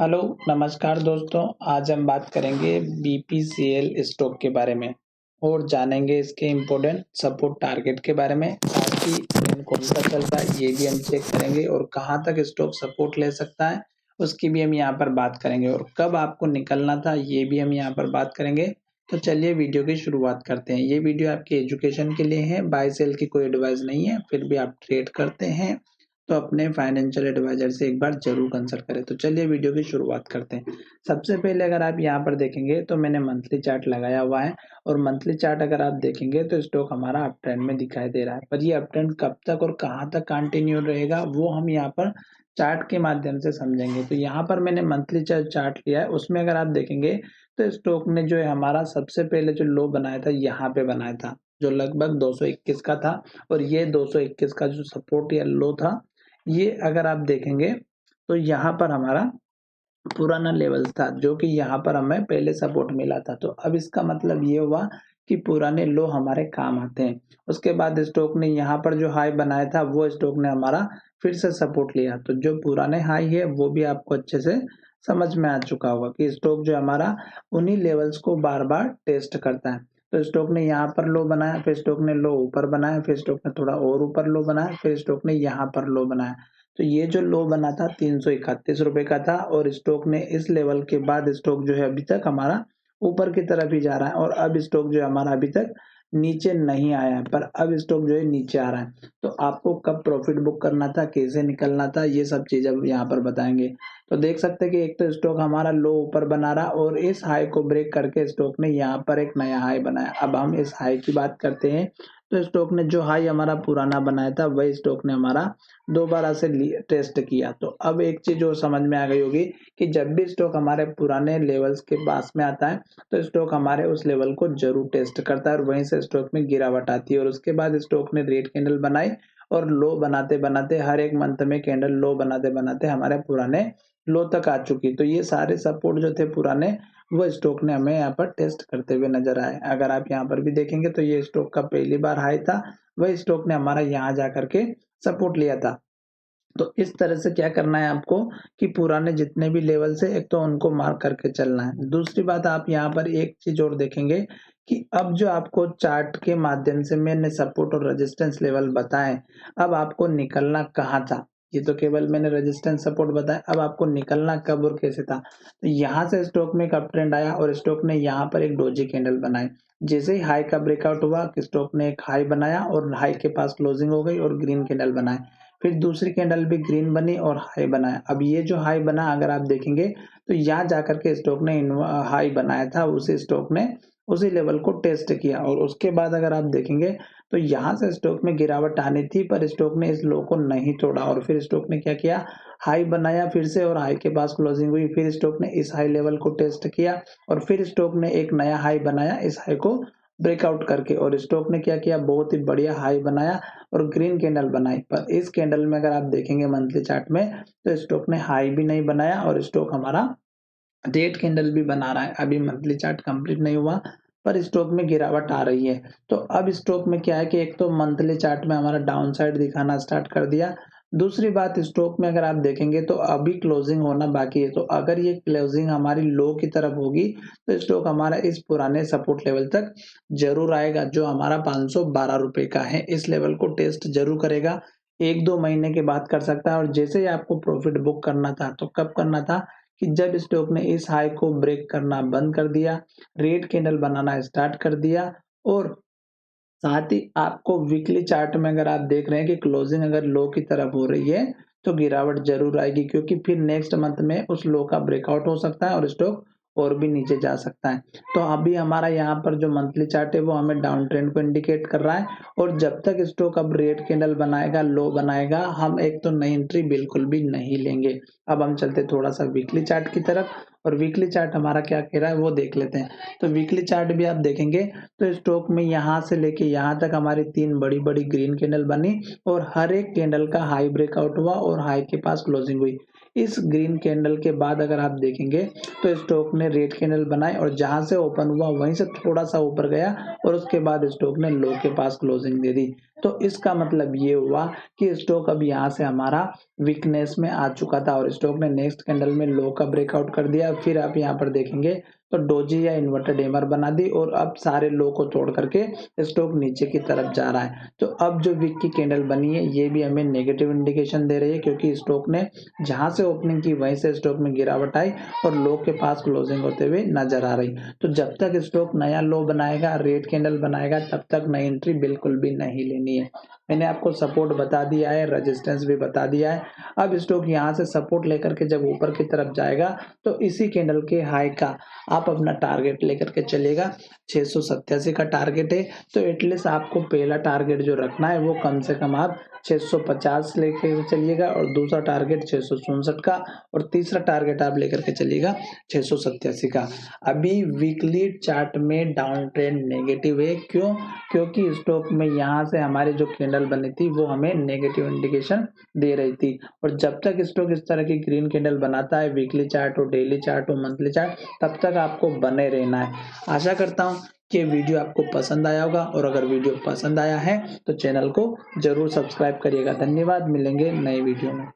Hello, नमस्कार दोस्तों। आज हम बात करेंगे बीपीसीएल स्टॉक के बारे में और जानेंगे इसके इम्पोर्टेंट सपोर्ट टारगेट के बारे में। साथ ही ट्रेंड कौन सा चल रहा है ये भी हम चेक करेंगे और कहाँ तक स्टॉक सपोर्ट ले सकता है उसकी भी हम यहाँ पर बात करेंगे और कब आपको निकलना था ये भी हम यहाँ पर बात करेंगे। तो चलिए वीडियो की शुरुआत करते हैं। ये वीडियो आपके एजुकेशन के लिए है, बाय सेल की कोई एडवाइस नहीं है। फिर भी आप ट्रेड करते हैं तो अपने फाइनेंशियल एडवाइजर से एक बार जरूर कंसल्ट करें। तो चलिए वीडियो की शुरुआत करते हैं। सबसे पहले अगर आप यहाँ पर देखेंगे तो मैंने मंथली चार्ट लगाया हुआ है और मंथली चार्ट अगर आप देखेंगे तो स्टॉक हमारा अप ट्रेंड में दिखाई दे रहा है। पर ये अप ट्रेंड कब तक और कहाँ तक कंटिन्यू रहेगा वो हम यहाँ पर चार्ट के माध्यम से समझेंगे। तो यहाँ पर मैंने मंथली चार्ट लिया है, उसमें अगर आप देखेंगे तो स्टॉक ने जो है हमारा सबसे पहले जो लो बनाया था यहाँ पे बनाया था, जो लगभग 221 का था। और ये 221 का जो सपोर्ट या लो था, ये अगर आप देखेंगे तो यहाँ पर हमारा पुराना लेवल था जो कि यहाँ पर हमें पहले सपोर्ट मिला था। तो अब इसका मतलब ये हुआ कि पुराने लो हमारे काम आते हैं। उसके बाद स्टॉक ने यहाँ पर जो हाई बनाया था वो स्टॉक ने हमारा फिर से सपोर्ट लिया। तो जो पुराने हाई है वो भी आपको अच्छे से समझ में आ चुका होगा कि स्टॉक जो हमारा उन्हीं लेवल्स को बार बार टेस्ट करता है। तो स्टॉक ने यहाँ पर लो बनाया, फिर स्टॉक ने लो ऊपर बनाया, फिर स्टॉक ने थोड़ा और ऊपर लो बनाया, फिर स्टॉक ने यहाँ पर लो बनाया। तो ये जो लो बना था 331 रुपए का था और स्टॉक ने इस लेवल के बाद स्टॉक जो है अभी तक हमारा ऊपर की तरफ ही जा रहा है और अब स्टॉक जो है हमारा अभी तक नीचे नहीं आया है, पर अब स्टॉक जो है नीचे आ रहा है। तो आपको कब प्रॉफिट बुक करना था, कैसे निकलना था, ये सब चीज अब यहाँ पर बताएंगे। तो देख सकते हैं कि एक तो स्टॉक हमारा लो ऊपर बना रहा और इस हाई को ब्रेक करके स्टॉक ने यहाँ पर एक नया हाई बनाया। अब हम इस हाई की बात करते हैं। तो स्टॉक ने जो हाई हमारा पुराना बनाया था वही स्टॉक ने हमारा दोबारा से टेस्ट किया। तो अब एक चीज और समझ में आ गई होगी कि जब भी स्टॉक हमारे पुराने लेवल्स के पास में आता है तो स्टॉक हमारे उस लेवल को जरूर टेस्ट करता है और वहीं से स्टॉक में गिरावट आती है और उसके बाद स्टॉक ने रेड कैंडल बनाई और लो बनाते बनाते हर एक मंथ में कैंडल लो बनाते बनाते हमारे पुराने लो तक आ चुकी। तो ये सारे सपोर्ट जो थे पुराने वो स्टॉक ने हमें यहाँ पर टेस्ट करते हुए नजर आए। अगर आप यहाँ पर भी देखेंगे तो ये स्टॉक का पहली बार हाई था, वही स्टॉक ने हमारा यहाँ जा करके सपोर्ट लिया था। तो इस तरह से क्या करना है आपको कि पुराने जितने भी लेवल से एक तो उनको मार्क करके चलना है। दूसरी बात आप यहाँ पर एक चीज और देखेंगे कि अब जो आपको चार्ट के माध्यम से मैंने सपोर्ट और रेजिस्टेंस लेवल बताए, अब आपको निकलना कहाँ था। ये तो केवल मैंने रेजिस्टेंस सपोर्ट बताया, अब आपको निकलना कब और कैसे था। तो यहाँ से स्टॉक में एक अप ट्रेंड आया और स्टॉक ने यहाँ पर एक डोजी कैंडल बनाई। जैसे ही हाई का ब्रेकआउट हुआ कि स्टॉक ने एक हाई बनाया और हाई के पास क्लोजिंग हो गई और ग्रीन कैंडल बनाए। फिर दूसरी कैंडल भी ग्रीन बनी और हाई बनाया। अब ये जो हाई बना अगर आप देखेंगे तो यहाँ जाकर के स्टॉक ने हाई बनाया था, उसी स्टॉक ने उसी लेवल को टेस्ट किया और उसके बाद अगर आप देखेंगे तो यहाँ से स्टॉक में गिरावट आनी थी पर स्टॉक ने इस लो को नहीं तोड़ा और फिर स्टॉक ने क्या किया, हाई बनाया फिर से और हाई के पास क्लोजिंग हुई। फिर स्टॉक ने इस हाई लेवल को टेस्ट किया और फिर स्टॉक ने एक नया हाई बनाया इस हाई को ब्रेकआउट करके और स्टॉक ने क्या किया, बहुत ही बढ़िया हाई बनाया और ग्रीन कैंडल बनाई। पर इस कैंडल में अगर आप देखेंगे मंथली चार्ट में तो स्टॉक ने हाई भी नहीं बनाया और स्टॉक हमारा रेड कैंडल भी बना रहा है। अभी मंथली चार्ट कंप्लीट नहीं हुआ पर स्टॉक में गिरावट आ रही है। तो अब स्टॉक में क्या है कि एक तो मंथली चार्ट में हमारा डाउन साइड दिखाना स्टार्ट कर दिया। दूसरी बात स्टॉक में अगर आप देखेंगे तो अभी क्लोजिंग होना बाकी है। तो अगर ये क्लोजिंग हमारी लो की तरफ होगी तो स्टॉक हमारा इस पुराने सपोर्ट लेवल तक जरूर आएगा जो हमारा 512 रुपए का है। इस लेवल को टेस्ट जरूर करेगा, एक दो महीने के बाद कर सकता है। और जैसे ही आपको प्रॉफिट बुक करना था तो कब करना था कि जब स्टॉक ने इस हाई को ब्रेक करना बंद कर दिया, रेड कैंडल बनाना स्टार्ट कर दिया और साथ ही आपको वीकली चार्ट में अगर आप देख रहे हैं कि क्लोजिंग अगर लो की तरफ हो रही है तो गिरावट जरूर आएगी, क्योंकि फिर नेक्स्ट मंथ में उस लो का ब्रेकआउट हो सकता है और स्टॉक और भी नीचे जा सकता है। तो अभी हमारा यहाँ पर जो मंथली चार्ट है वो हमें डाउन ट्रेंड को इंडिकेट कर रहा है और जब तक स्टॉक अब रेड कैंडल बनाएगा, लो बनाएगा, हम एक तो नई एंट्री बिल्कुल भी नहीं लेंगे। अब हम चलते थोड़ा सा वीकली चार्ट की तरफ और वीकली चार्ट हमारा क्या कह रहा है वो देख लेते हैं। तो वीकली चार्ट भी आप देखेंगे तो स्टॉक में यहाँ से लेके यहाँ तक हमारी तीन बड़ी बड़ी ग्रीन कैंडल बनी और हर एक कैंडल का हाई ब्रेकआउट हुआ और हाई के पास क्लोजिंग हुई। इस ग्रीन कैंडल के बाद अगर आप देखेंगे तो स्टॉक ने रेड कैंडल बनाई और जहां से ओपन हुआ वहीं से थोड़ा सा ऊपर गया और उसके बाद स्टॉक ने लो के पास क्लोजिंग दे दी। तो इसका मतलब ये हुआ कि स्टॉक अब यहाँ से हमारा वीकनेस में आ चुका था और स्टॉक ने नेक्स्ट कैंडल में लो का ब्रेकआउट कर दिया। फिर आप यहाँ पर देखेंगे तो डोजी या इन्वर्टेड हैमर बना दी और अब सारे लो को तोड़ करके स्टॉक नीचे की तरफ जा रहा है। तो अब जो वीक की कैंडल बनी है ये भी हमें नेगेटिव इंडिकेशन दे रही है, क्योंकि स्टॉक ने जहां से ओपनिंग की वहीं से स्टॉक में गिरावट आई और लो के पास क्लोजिंग होते हुए नजर आ रही। तो जब तक स्टॉक नया लो बनाएगा, रेड कैंडल बनाएगा, तब तक नई एंट्री बिल्कुल भी नहीं लेनी है। मैंने आपको सपोर्ट बता दिया है, रेजिस्टेंस भी बता दिया है। अब स्टॉक यहाँ से सपोर्ट लेकर के जब ऊपर की तरफ जाएगा तो इसी कैंडल के हाई का आप अपना टारगेट लेकर के चलिएगा। 687 का टारगेट है, तो एटलीस्ट आपको पहला टारगेट जो रखना है वो कम से कम आप 650 लेके चलिएगा और दूसरा टारगेट 667 का और तीसरा टारगेट आप लेकर के चलिएगा 687 का। अभी वीकली चार्ट में डाउन ट्रेंड नेगेटिव है। क्यों? क्योंकि स्टॉक में यहाँ से हमारी जो कैंडल बनी थी वो हमें नेगेटिव इंडिकेशन दे रही थी और जब तक स्टॉक इस तरह की ग्रीन कैंडल बनाता है, वीकली चार्ट हो, डेली चार्ट हो, मंथली चार्ट, तब तक आपको बने रहना है। आशा करता हूँ कि वीडियो आपको पसंद आया होगा और अगर वीडियो पसंद आया है तो चैनल को जरूर सब्सक्राइब करिएगा। धन्यवाद, मिलेंगे नए वीडियो में।